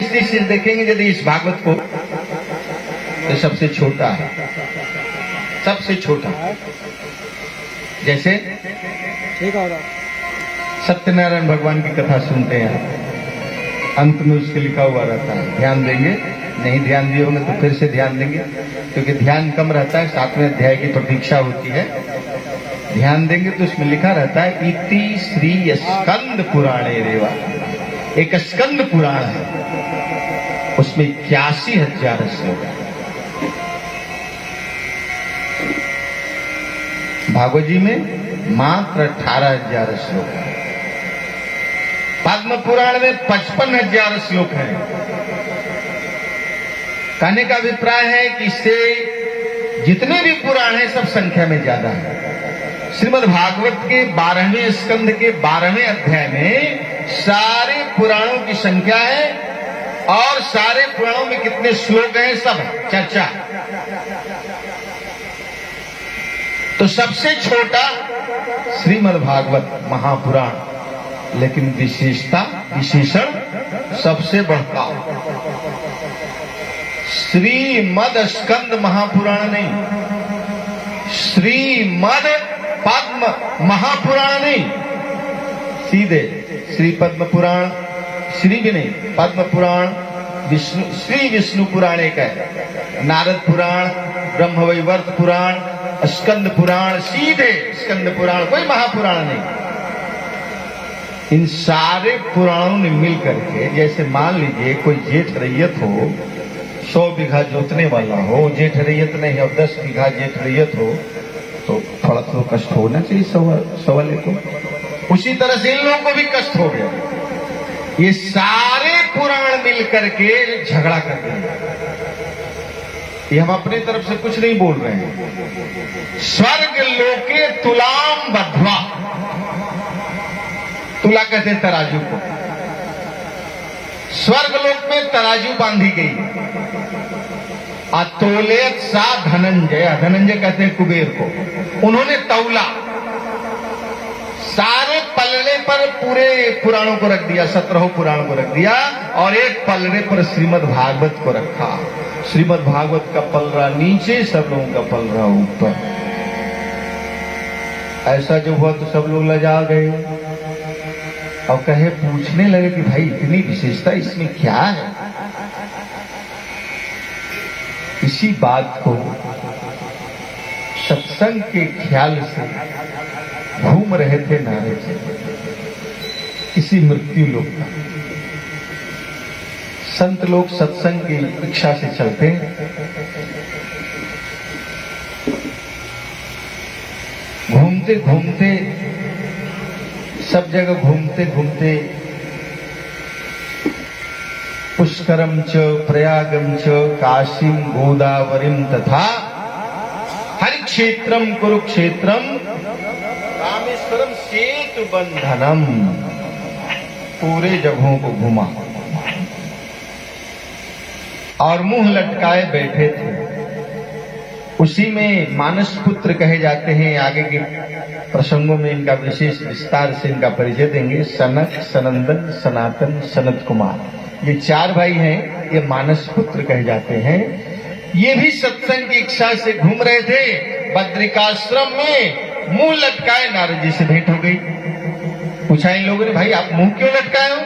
दृष्टि से देखेंगे यदि इस भागवत को, तो सबसे छोटा है, सबसे छोटा। जैसे सत्यनारायण भगवान की कथा सुनते हैं, अंत में उसके लिखा हुआ रहता है, ध्यान देंगे, नहीं ध्यान दिए होंगे तो फिर से ध्यान देंगे, क्योंकि ध्यान कम रहता है, 7वें अध्याय की प्रतीक्षा होती है। ध्यान देंगे तो उसमें लिखा रहता है इति श्री स्कंद पुराणे रेवा। एक स्कंद पुराण है, उसमें 81,000 श्लोक है। भागवत जी में मात्र 18,000 श्लोक है। पद्म पुराण में 55,000 श्लोक है। कहने का अभिप्राय है कि इससे जितने भी पुराण हैं सब संख्या में ज्यादा है। श्रीमद् भागवत के 12वें स्कंध के 12वें अध्याय में सारे पुराणों की संख्या है और सारे पुराणों में कितने श्लोक हैं सब है चर्चा। तो सबसे छोटा श्रीमद् भागवत महापुराण, लेकिन विशेषता विशेषण सबसे बढ़ता। श्रीमद स्कंद महापुराण नहीं, श्रीमद पद्म महापुराण नहीं, सीधे श्री पद्म पुराण, श्री भी नहीं, पद्म पुराण, विष्णु श्री विष्णु पुराण एक है, नारद पुराण, ब्रह्मवैवर्त पुराण, स्कंद पुराण, सीधे स्कंद पुराण, कोई महापुराण नहीं। इन सारे पुराणों ने मिल करके, जैसे मान लीजिए कोई जेठ रैयत हो, 100 बीघा जोतने वाला हो, जेठ रैयत नहीं अब 10 बीघा जेठ रैयत हो, तो थोड़ा तो कष्ट होना चाहिए सवाल को। उसी तरह से इन लोगों को भी कष्ट हो गया। ये सारे पुराण मिल करके झगड़ा कर रहे हैं। ये हम अपनी तरफ से कुछ नहीं बोल रहे हैं। स्वर्ग लोके तुलाम बद्ध्वा, तुला कहते हैं तराजू को, स्वर्ग लोक में तराजू बांधी गई। अतोलेत सा धनंजय, धनंजय कहते हैं कुबेर को, उन्होंने तौला, सारे पलड़े पर पूरे पुराणों को रख दिया, 17 पुराणों को रख दिया और एक पलड़े पर श्रीमद् भागवत को रखा। श्रीमद् भागवत का पलड़ा नीचे, सब लोगों का पलड़ा ऊपर। ऐसा जो हुआ तो सब लोग लजा गए और कहे, पूछने लगे कि भाई इतनी विशेषता इसमें क्या है। इसी बात को सत्संग के ख्याल से घूम रहे थे नारद जी, किसी मृत्यु लोक का। संत लोग सत्संग की इच्छा से चलते हैं, घूमते घूमते सब जगह घूमते घूमते पुष्करम च प्रयागम च काशीम गोदावरीम तथा हरिक्षेत्रम कुरुक्षेत्रम रामेश्वरम सेतु बंधनम, पूरे जगहों को घुमा और मुंह लटकाए बैठे थे। उसी में मानस पुत्र कहे जाते हैं। आगे के प्रसंगों में इनका विशेष विस्तार से इनका परिचय देंगे। सनक, सनंदन, सनातन, सनत कुमार, ये 4 भाई हैं, ये मानस पुत्र कहे जाते हैं। ये भी सत्संग की इच्छा से घूम रहे थे। बद्रिकाश्रम में मुंह लटकाए नारद जी से भेंट हो गई। पूछा इन लोगों ने, भाई आप मुंह क्यों लटकाए हो?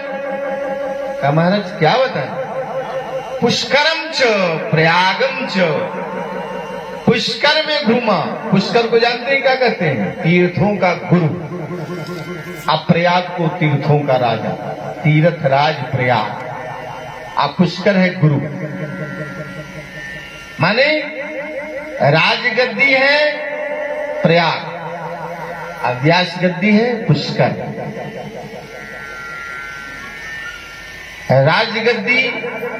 कहा महाराज क्या बताएं, पुष्करम च प्रयागम च, पुष्कर में घूमा। पुष्कर को जानते हैं क्या कहते हैं? तीर्थों का गुरु। अब प्रयाग को तीर्थों का राजा, तीर्थ राज प्रयाग। अब पुष्कर है गुरु, माने राजगद्दी है प्रयाग, अब व्यास गद्दी है पुष्कर। राजगद्दी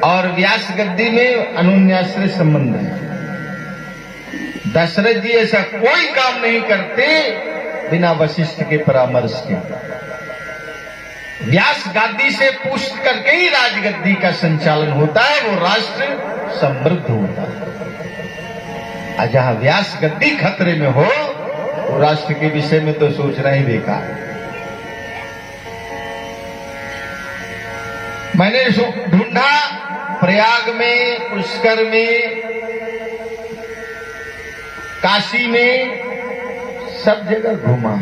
और व्यास गद्दी में अनुन्याश्रय संबंध है। दशरथ जी ऐसा कोई काम नहीं करते बिना वशिष्ठ के परामर्श के। व्यास गादी से पूछ करके ही राजगद्दी का संचालन होता है, वो राष्ट्र समृद्ध होता है। और जहां व्यास गद्दी खतरे में हो, तो राष्ट्र के विषय में तो सोचना ही बेकार है। मैंने ढूंढा प्रयाग में, पुष्कर में, काशी में, सब जगह घूमा।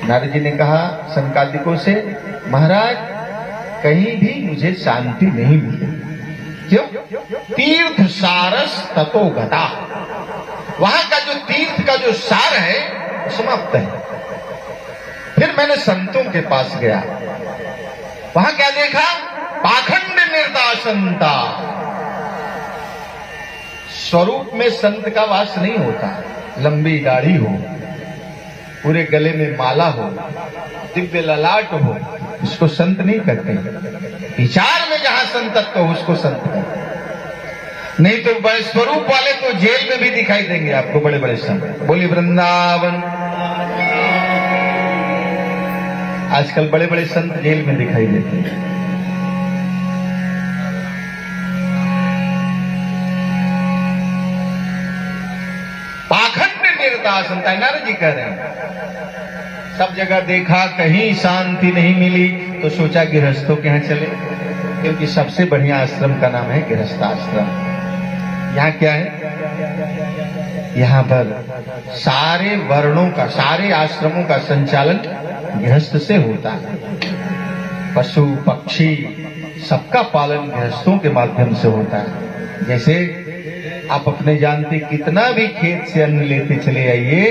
नारद जी ने कहा सनकादिकों से, महाराज कहीं भी मुझे शांति नहीं मिली। क्यों? तीर्थ सारस ततो गता, वहां का जो तीर्थ का जो सार है वो समाप्त है। फिर मैंने संतों के पास गया, वहां क्या देखा? पाखंड निर्दासनता, स्वरूप में संत का वास नहीं होता। लंबी दाढ़ी हो, पूरे गले में माला हो, दिव्य ललाट हो, इसको संत नहीं कहते। विचार में जहां संतत्व हो उसको संत कहते। नहीं तो बड़े स्वरूप वाले तो जेल में भी दिखाई देंगे आपको, बड़े बड़े संत। बोली वृंदावन। आजकल बड़े बड़े संत जेल में दिखाई देते हैं। पाखंड निर्दासनता, नारद जी कह रहे हैं। सब जगह देखा, कहीं शांति नहीं मिली, तो सोचा गृहस्थों के यहां चले, क्योंकि सबसे बढ़िया आश्रम का नाम है गृहस्थाश्रम। यहाँ क्या है? यहाँ पर सारे वर्णों का, सारे आश्रमों का संचालन गृहस्थ से होता है। पशु पक्षी सबका पालन गृहस्थों के माध्यम से होता है। जैसे आप अपने जानते, कितना भी खेत से अन्न लेते चले आइए,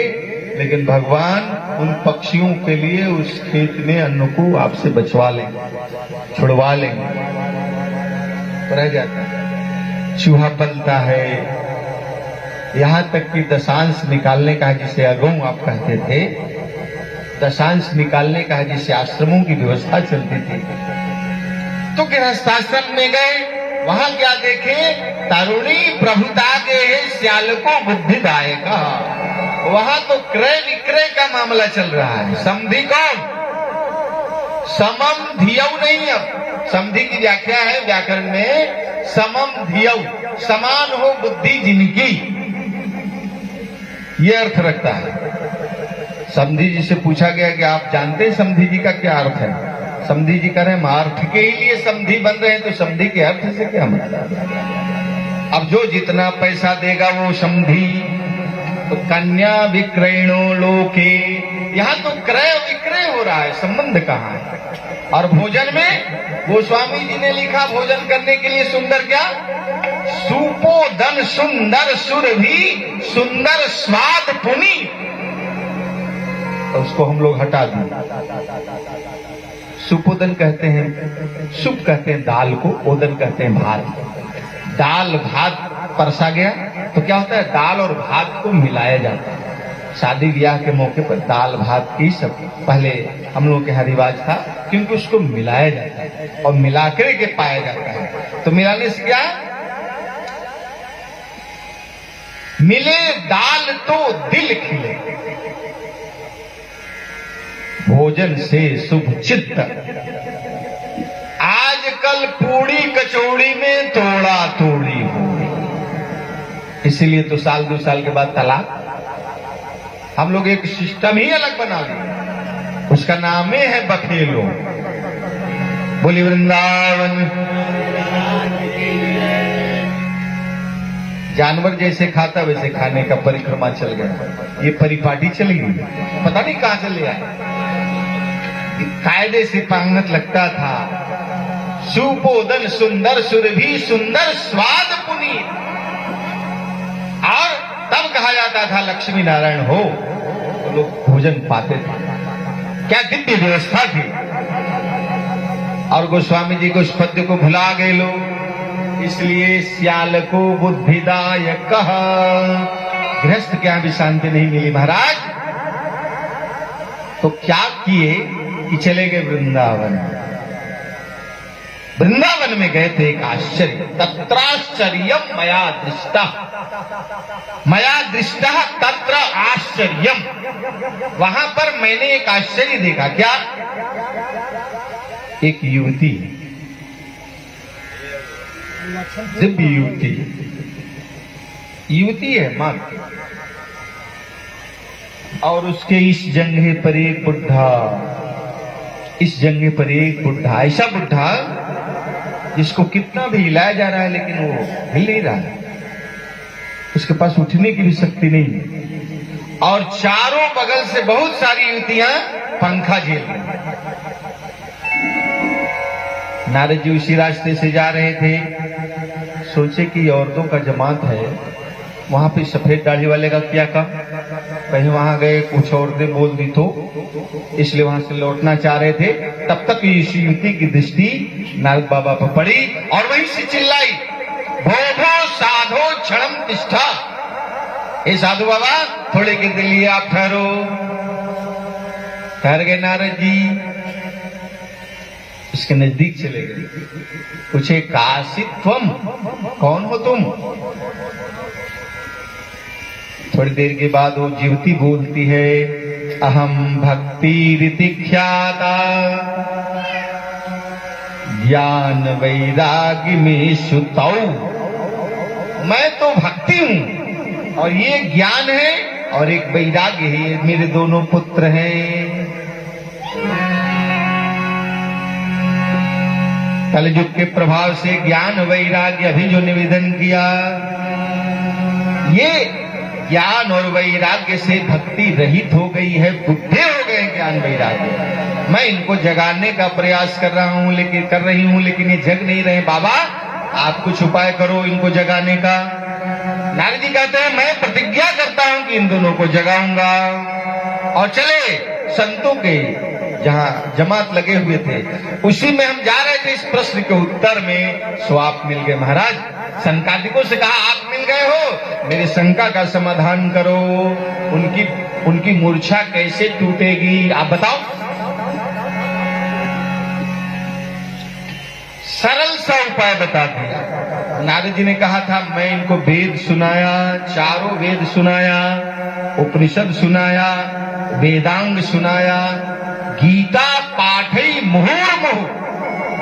लेकिन भगवान उन पक्षियों के लिए उस खेत में अन्न को आपसे बचवा लेंगे, छुड़वा लेंगे, तो रह जाता है। चूहा पलता है, यहां तक कि दशांश निकालने का, जिसे अगौ आप कहते थे, दशांश निकालने का, जिसे आश्रमों की व्यवस्था चलती थी। तो गृहस्थाश्रम में गए, वहां क्या देखे? तरुणी प्रभुता के श्याल को बुद्धिदायक। वहां तो क्रय विक्रय का मामला चल रहा है। समधि कौन? समम धियौ नहीं। अब समधि की व्याख्या है व्याकरण में, समम धियौ, समान हो बुद्धि जिनकी, ये अर्थ रखता है। समधि जी से पूछा गया कि आप जानते हैं समधि जी का क्या अर्थ है? समधि जी कह रहे हैं अर्थ के ही लिए समधि बन रहे हैं, तो समधि के अर्थ से क्या मतलब? अब जो जितना पैसा देगा वो समधि। तो कन्या विक्रयणो लोके, यहाँ तो क्रय विक्रय हो रहा है, संबंध कहाँ है? और भोजन में गोस्वामी जी ने लिखा, भोजन करने के लिए सुंदर क्या? सुपोदन सुंदर सुरभि सुंदर स्वाद पुनि। तो उसको हम लोग हटा दें। सुपोदन कहते हैं, सुप कहते हैं दाल को, ओदन कहते हैं भात। दाल भात परसा गया तो क्या होता है? दाल और भात को मिलाया जाता है। शादी ब्याह के मौके पर दाल भात की सब पहले हम लोगों के यहाँ रिवाज था, क्योंकि उसको मिलाया जाता है और मिलाकर के पाया जाता है। तो मिलाने से क्या? मिले दाल तो दिल खिले, भोजन से शुभ चित्त। आजकल पूड़ी कचौड़ी में तोड़ा तोड़ी हो, इसीलिए तो साल 2 साल के बाद तलाक। हम लोग एक सिस्टम ही अलग बना लिए, उसका नाम ही है बखेलो। बोली वृंदावन। जानवर जैसे खाता वैसे खाने का परिक्रमा चल गया। ये परिपाटी चली गई, पता नहीं कहां से ले आए। कायदे से पांगत लगता था। सुपोदन सुंदर सुरभि सुंदर स्वाद पुनि। और तब कहा जाता था लक्ष्मी नारायण हो, तो लोग भोजन पाते थे। क्या दिव्य व्यवस्था थी। और गोस्वामी जी को उस पद्य को भुला गए लोग, इसलिए श्याल को बुद्धिदायक कहा। गृहस्थ क्या भी शांति नहीं मिली महाराज, तो क्या किए कि चले गए वृंदावन। वृंदावन में गए थे, एक आश्चर्य। तत्राश्चर्यम मया दृष्टा, मया दृष्टा तत्र आश्चर्यम। वहां पर मैंने एक आश्चर्य देखा। क्या? एक युवती, दिव्य युवती, युवती है मात्र, और उसके इस जंघे पर एक बुढ़ा, इस जंघे पर एक बुढ़ा, ऐसा बुढ़ा जिसको कितना भी हिलाया जा रहा है लेकिन वो हिल नहीं रहा है, उसके पास उठने की भी शक्ति नहीं है, और चारों बगल से बहुत सारी युवतियां पंखा झेल रही। नारद जी उसी रास्ते से जा रहे थे, सोचे कि औरतों का जमात है, वहां पे सफेद दाढ़ी वाले का क्या काम, कहीं वहां गए कुछ औरतें बोल दी तो, इसलिए वहां से लौटना चाह रहे थे। तब तक इस युवती की दृष्टि नारद बाबा पर पड़ी और वहीं से चिल्लाई, भो भो साधो क्षणम तिष्ठा। हे साधु बाबा, थोड़े के लिए आप ठहरो। ठहर गए नारद जी, उसके नजदीक चले गए, पूछे काशित्वम, कौन हो तुम? थोड़ी देर के बाद वो युवती बोलती है, अहम भक्ति रीति ख्याता ज्ञान वैराग्य में सुताऊ। मैं तो भक्ति हूं और ये ज्ञान है और एक वैराग्य है, मेरे दोनों पुत्र हैं। कलयुग के प्रभाव से ज्ञान वैराग्य अभी जो निवेदन किया, ये ज्ञान और वैराग्य से भक्ति रहित हो गई है, बुद्धे हो गए ज्ञान वैराग्य। मैं इनको जगाने का प्रयास कर रही हूं लेकिन ये जग नहीं रहे। बाबा आप कुछ उपाय करो इनको जगाने का। नारद जी कहते हैं, मैं प्रतिज्ञा करता हूं कि इन दोनों को जगाऊंगा। और चले संतों के जहां जमात लगे हुए थे, उसी में हम जा रहे थे। इस प्रश्न के उत्तर में सो आप मिल गए महाराज। संकादिकों से कहा, आप मिल गए हो, मेरी शंका का समाधान करो। उनकी मूर्छा कैसे टूटेगी आप बताओ। सरल सा उपाय बता दिया। नारद जी ने कहा था, मैं इनको वेद सुनाया, चारों वेद सुनाया, उपनिषद सुनाया, वेदांग सुनाया, गीता पाठ ही मुहुर्मुहु,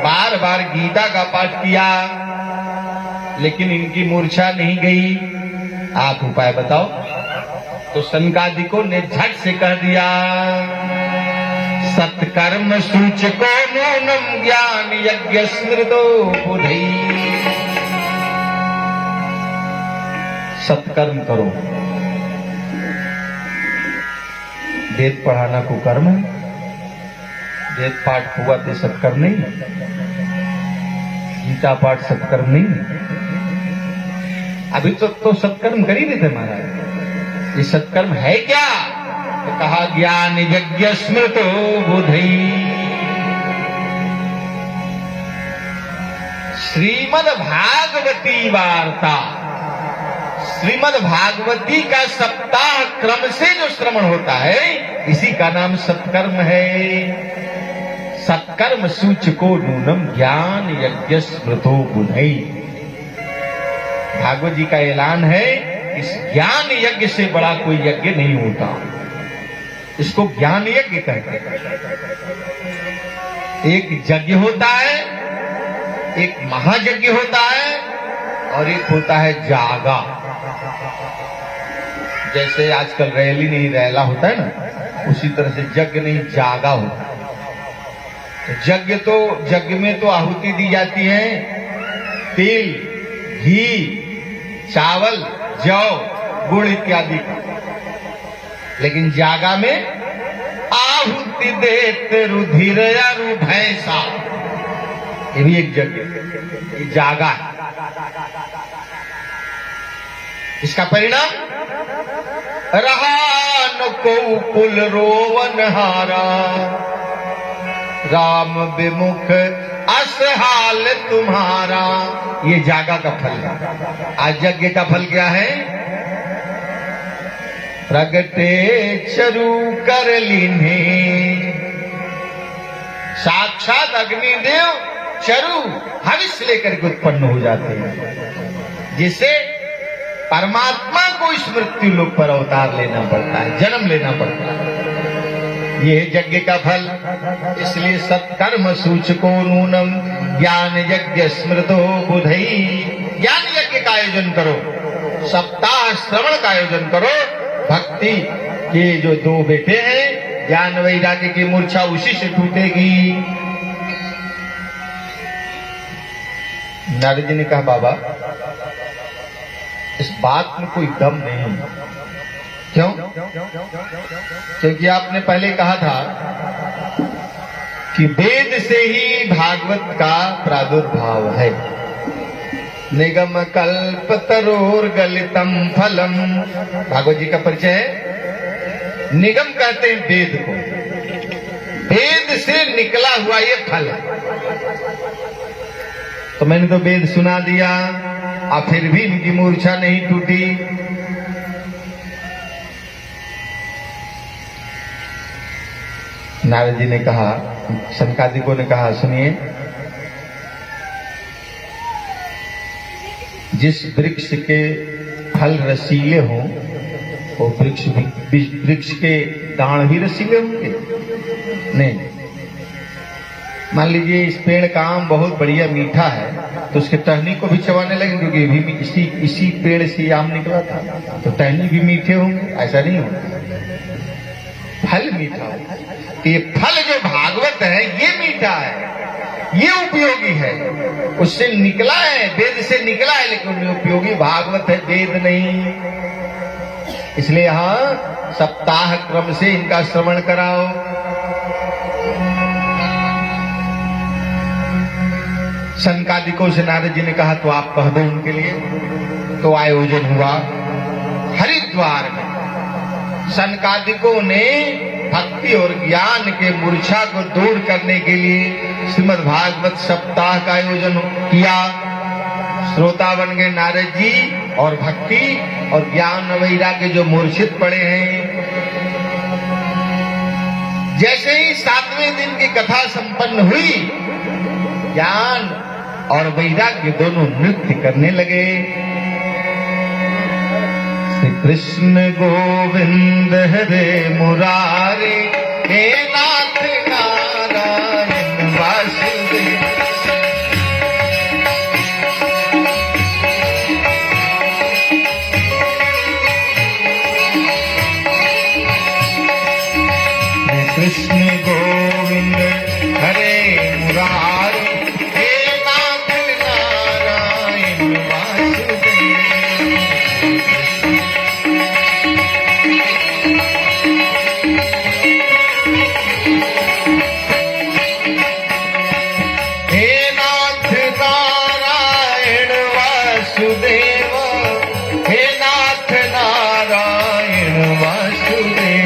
बार बार गीता का पाठ किया, लेकिन इनकी मूर्छा नहीं गई। आप उपाय बताओ। तो सनकादिकों ने झट से कह दिया, सत्कर्म सूचको नूनम ज्ञान यज्ञ स्मृतो बुधई। सत्कर्म करो। वेद पढ़ाना को कर्म है, वेद पाठ हुआ तो सत्कर्म नहीं, गीता पाठ सत्कर्म नहीं। अभी तो सत्कर्म कर ही नहीं थे महाराज। ये सत्कर्म है क्या? तो कहा, ज्ञान यज्ञ स्मृतो बुधई। श्रीमद् भागवती वार्ता, श्रीमद् भागवती का सप्ताह क्रम से जो श्रवण होता है, इसी का नाम सत्कर्म है। सत्कर्म सूचको नूनम ज्ञान यज्ञ स्मृतो बुधई। भागवत जी का ऐलान है, इस ज्ञान यज्ञ से बड़ा कोई यज्ञ नहीं होता। इसको ज्ञान यज्ञ कहते हैं। एक यज्ञ होता है, एक महायज्ञ होता है, और एक होता है जागा। जैसे आजकल रैली नहीं रैला होता है ना, उसी तरह से यज्ञ नहीं जागा होता है। यज्ञ में तो आहुति दी जाती है, तेल, घी, चावल, जौ, गुड़ इत्यादि का। लेकिन जागा में आहुति देते रुधिर अरु भैंसा, ये भी एक यज्ञ, जागा है। इसका परिणाम, रहा न को कुल रोवन हारा, राम विमुख असहाल तुम्हारा। ये जागा का फल है। आज यज्ञ का फल क्या है? प्रगटे चरु कर लीन्हे। साक्षात अग्निदेव चरु हविष्य लेकर के उत्पन्न हो जाते हैं, जिससे परमात्मा को इस मृत्यु लोक पर अवतार लेना पड़ता है, जन्म लेना पड़ता है। ये यज्ञ का फल। इसलिए सत्कर्म सूचको नूनम ज्ञान यज्ञ स्मृतो बुधई। ज्ञान यज्ञ का आयोजन करो, सप्ताह श्रवण का आयोजन करो। भक्ति के जो दो बेटे हैं, ज्ञान वैराग्य की मूर्छा उसी से टूटेगी। नारद जी ने कहा बाबा इस बात में कोई दम नहीं। क्यों? क्योंकि आपने पहले कहा था कि वेद से ही भागवत का प्रादुर्भाव है। निगम कल्प तरोर गलितम फलम, भागवत जी का परिचय है। निगम कहते हैं वेद को, वेद से निकला हुआ ये फल है। तो मैंने तो वेद सुना दिया, अब फिर भी इनकी मूर्छा नहीं टूटी। नारद जी ने कहा, सनकादिकों ने कहा सुनिए, जिस वृक्ष के फल रसीले हों वो वृक्ष के दाण भी रसीले होंगे? नहीं। मान लीजिए इस पेड़ का आम बहुत बढ़िया मीठा है तो उसके टहनी को भी चबाने लगे क्योंकि भी इसी पेड़ से आम निकला था, तो टहनी भी मीठे होंगे? ऐसा नहीं होगा, फल मीठा हो। तो ये फल जो भागवत है ये मीठा है, ये उपयोगी है, उससे निकला है, वेद से निकला है, लेकिन उपयोगी भागवत है, वेद नहीं। इसलिए यहां सप्ताह क्रम से इनका श्रवण कराओ। सनकादिकों से नारद जी ने कहा तो आप कह दो उनके लिए। तो आयोजन हुआ हरिद्वार में। सनकादिकों ने भक्ति और ज्ञान के मूर्छा को दूर करने के लिए श्रीमद् भागवत सप्ताह का आयोजन किया। श्रोता बन गए नारद जी और भक्ति और ज्ञान वैराग्य जो मूर्छित पड़े हैं। जैसे ही 7वें दिन की कथा संपन्न हुई, ज्ञान और वैराग्य दोनों नृत्य करने लगे। श्री कृष्ण गोविंद हरे मुरारे, हे नाथ नारायण वासुदेव। कृष्ण गोविंद हरे मुरारे, हे नाथ नारायण वासुदेव। हे नाथ नारायण वासुदेव, हे नाथ नारायण वासुदेव।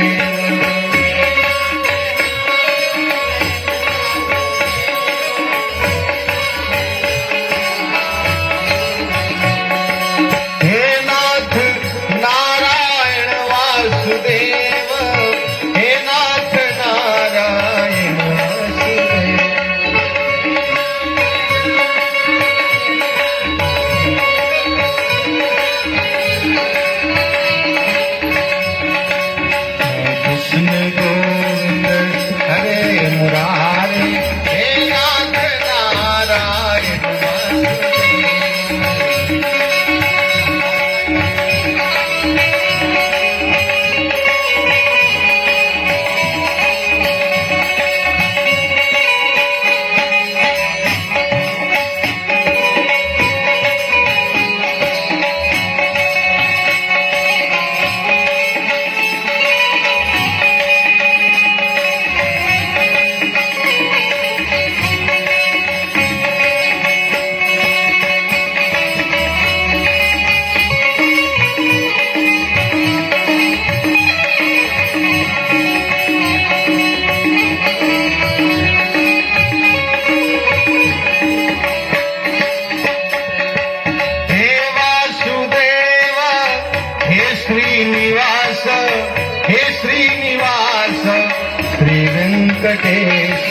वेंकटेश,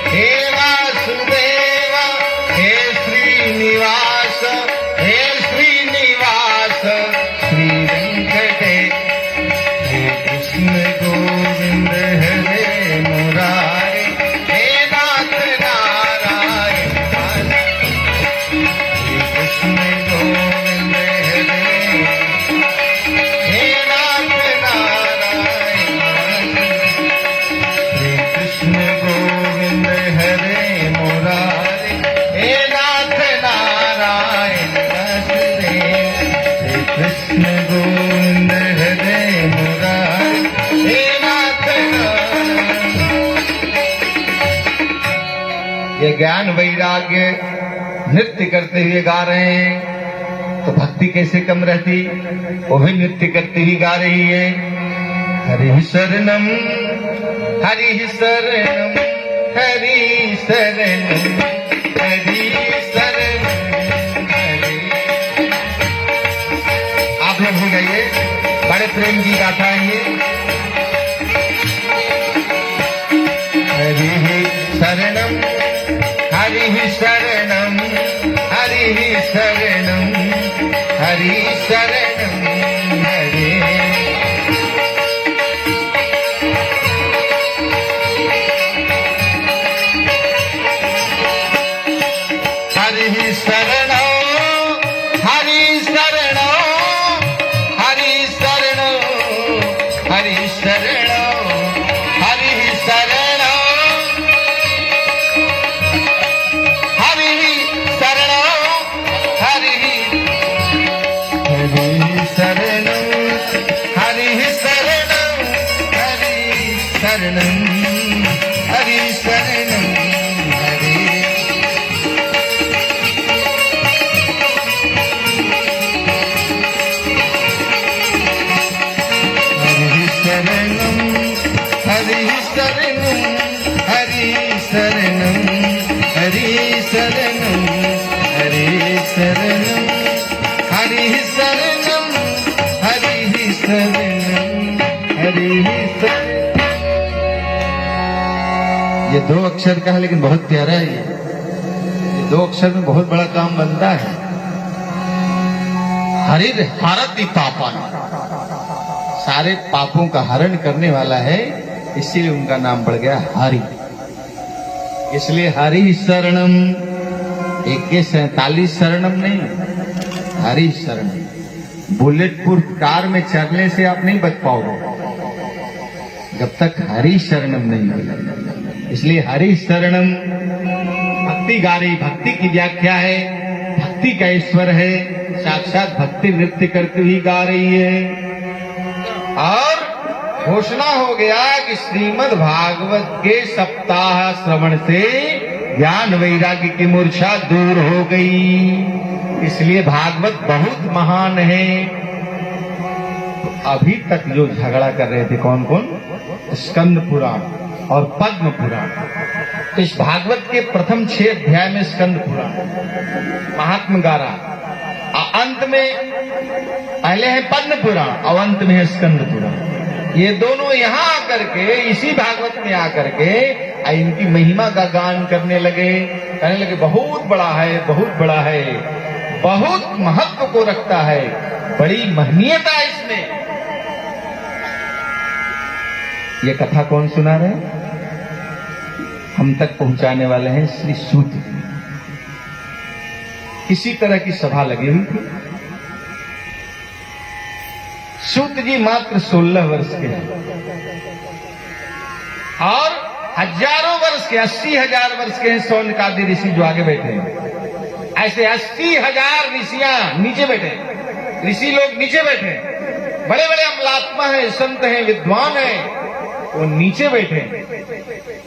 हे वासुदेव, हे श्रीनिवास, हे श्रीनिवास, श्री वेंकटेश। हे कृष्ण गोविंद हरे मुरारे, हे नाथ नारायण वासुदेव। हे कृष्ण गोविंद हरे, हे नाथ नारायण वासुदेव। कृष्ण गोविंद ज्ञान वैराग्य नृत्य करते हुए गा रहे हैं, तो भक्ति कैसे कम रहती? वो भी नृत्य करती हुई गा रही है। हरि शरणम हरि शरणम हरि शरणम हरि शरणम हरि। आप लोग हो गए, बड़े प्रेम की गाथा है ये। हरि शरणम हरि शरणम हरि शरणम हरि शरणम हरि। हरि शरणो हरि शरणो हरि शरणो हरि शरणो हरि शरणो हरि शरणो हरि शरणो हरि शरणो हरि शरणो हरि शरणो हरि। शरणम हरि शरणम हरि शरणम हरि शरणम हरि शरणम हरि शरणम हरि शरणम हरि शरणम। ये दो अक्षर का है लेकिन बहुत प्यारा है। ये दो अक्षर में बहुत बड़ा काम बनता है। हरिर हरति पापन, सारे पापों का हरण करने वाला है, इसीलिए उनका नाम पड़ गया हरि। इसलिए हरि शरणम, 47 शरणम नहीं, हरि शरणम। बुलेट प्रूफ कार में चढ़ने से आप नहीं बच पाओगे जब तक हरि शरणम नहीं होगा। इसलिए हरि शरणम भक्ति गा रही। भक्ति की व्याख्या है, भक्ति का ईश्वर है, साक्षात भक्ति नृत्य करते हुई गा रही है। और घोषणा हो गया कि श्रीमद् भागवत के सप्ताह श्रवण से ज्ञान वैराग्य की मूर्छा दूर हो गई। इसलिए भागवत बहुत महान है। तो अभी तक जो झगड़ा कर रहे थे कौन कौन? स्कंद पुराण और पद्म पुराण। तो इस भागवत के प्रथम 6 अध्याय में स्कंद पुराण महात्म गा रहा, अंत में पहले है पद्म पुराण और अंत में है स्कंद पुराण। ये दोनों यहाँ आकर के, इसी भागवत में आकर के इनकी महिमा का गान करने लगे। कहने लगे बहुत बड़ा है, बहुत बड़ा है, बहुत महत्व को रखता है, बड़ी महनीयता है इसमें। ये कथा कौन सुना रहे? हम तक पहुंचाने वाले हैं श्री सूत। किसी तरह की सभा लगी हुई थी। सूत जी मात्र 16 वर्ष के हैं और हजारों वर्ष के, 80,000 वर्ष के हैं शौनकादि ऋषि जो आगे बैठे हैं। ऐसे 80,000 ऋषियां नीचे बैठे, ऋषि लोग नीचे बैठे, बड़े बड़े अमलात्मा हैं, संत हैं, विद्वान हैं, वो नीचे बैठे।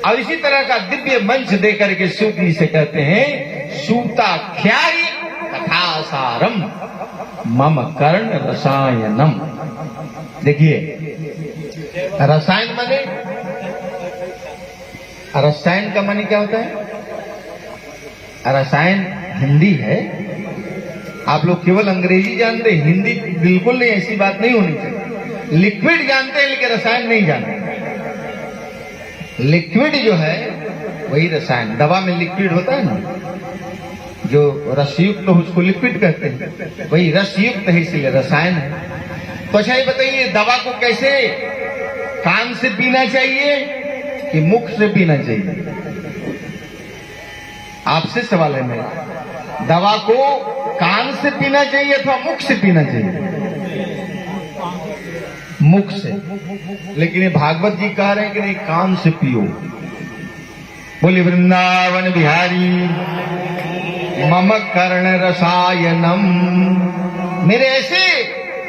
और इसी तरह का दिव्य मंच देकर के सूत जी से कहते हैं, सूताख्यायि कथासारम मम कर्ण रसायनम। देखिए, रसायन माने, रसायन का माने क्या होता है? रसायन हिंदी है। आप लोग केवल अंग्रेजी जानते हैं, हिंदी बिल्कुल नहीं, ऐसी बात नहीं होनी चाहिए। लिक्विड जानते हैं लेकिन रसायन नहीं जानते। लिक्विड जो है वही रसायन। दवा में लिक्विड होता है ना, जो रसयुक्त तो उसको लिक्विड कहते हैं, वही रसयुक्त है, इसलिए रसायन है। तो अच्छा ये बताइए, दवा को कैसे, कान से पीना चाहिए कि मुख से पीना चाहिए? आपसे सवाल है मेरा, दवा को कान से पीना चाहिए अथवा मुख से पीना चाहिए? मुख से। लेकिन ये भागवत जी कह रहे हैं कि नहीं, कान से पियो। बोले वृंदावन बिहारी मम कर्ण रसायनम, मेरे ऐसे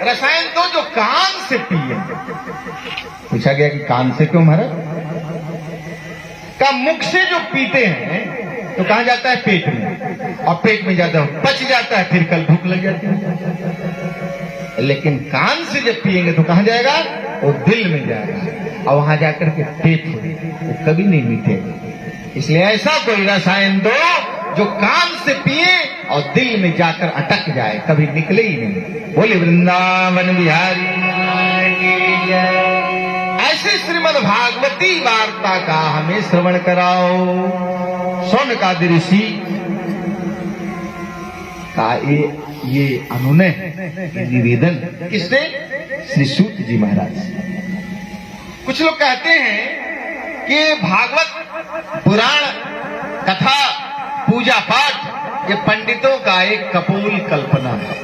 रसायन दो जो कान से पिए। पूछा गया कि कान से क्यों महाराज? का मुख से जो पीते हैं तो कहां जाता है? पेट में, और पेट में ज्यादा पच जाता है, फिर कल भूख लग जाती है। लेकिन कान से जब पिएंगे तो कहां जाएगा? वो दिल में जाएगा, और वहां जाकर के पेट वो कभी नहीं मिटेगा। इसलिए ऐसा कोई रसायन दो जो कान से पिए और दिल में जाकर अटक जाए, कभी निकले ही नहीं। बोले वृंदावन बिहारी। ऐसे श्रीमद् भागवती वार्ता का हमें श्रवण कराओ। शौनकादि ऋषि का ये अनुनय, निवेदन किससे? श्री सूत जी महाराज। कुछ लोग कहते हैं कि भागवत पुराण कथा पूजा पाठ ये पंडितों का एक कपोल कल्पना है,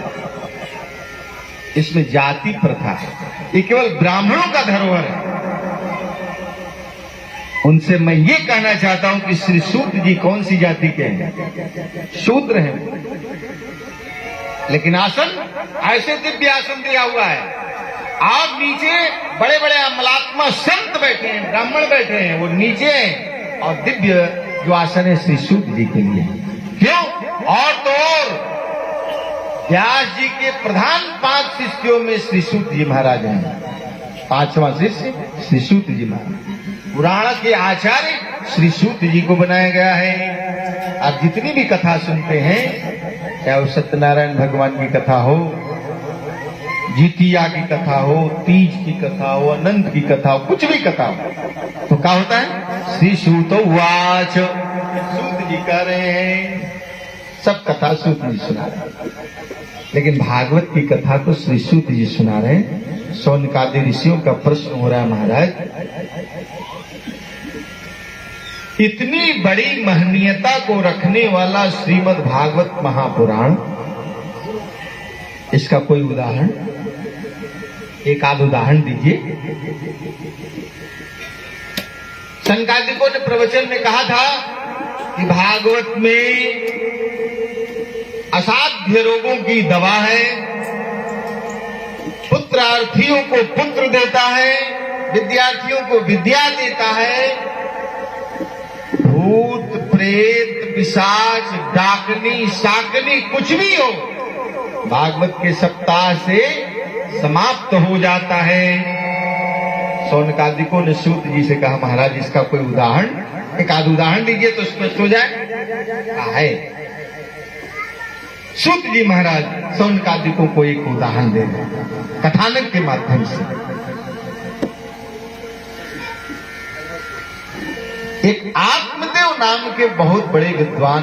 इसमें जाति प्रथा है, ये केवल ब्राह्मणों का धरोहर है। उनसे मैं ये कहना चाहता हूं कि श्री सूत जी कौन सी जाति के हैं? शूद्र हैं, लेकिन आसन ऐसे दिव्य आसन दिया हुआ है। आप नीचे बड़े बड़े अमलात्मा संत बैठे हैं, ब्राह्मण बैठे हैं, वो नीचे हैं, और दिव्य जो आसन है श्री सूत जी के लिए। क्यों? और तो और व्यास जी के प्रधान 5 शिष्यों में श्री सूत जी महाराज हैं। 5वां शिष्य श्री सूत जी महाराज। पुराण के आचार्य श्री सूत जी को बनाया गया है। आप जितनी भी कथा सुनते हैं, चाहे वो सत्यनारायण भगवान की कथा हो, जितिया की कथा हो, तीज की कथा हो, अनंत की कथा हो, कुछ भी कथा हो, तो क्या होता है? श्री सूत वाच, सूत जी कह रहे हैं। सब कथा सूत जी सुना रहे हैं, लेकिन भागवत की कथा को श्री सूत जी सुना रहे हैं। शौनकादि ऋषियों का प्रश्न हो रहा है, महाराज इतनी बड़ी महनीयता को रखने वाला श्रीमद् भागवत महापुराण, इसका कोई उदाहरण, एक आध उदाहरण दीजिए। शौनकादिकों ने प्रवचन में कहा था कि भागवत में असाध्य रोगों की दवा है, पुत्रार्थियों को पुत्र देता है, विद्यार्थियों को विद्या देता है। भूत प्रेत पिशाच डाकनी शाकनी कुछ भी हो, भागवत के सप्ताह से समाप्त हो जाता है। शौनकादिकों ने सूत जी से कहा, महाराज इसका कोई उदाहरण, एक आध उदाहरण दीजिए तो स्पष्ट हो जाए। कहा है सूत जी महाराज शौनकादिकों को एक उदाहरण दे रहे कथानक के माध्यम से। एक आत्मदेव नाम के बहुत बड़े विद्वान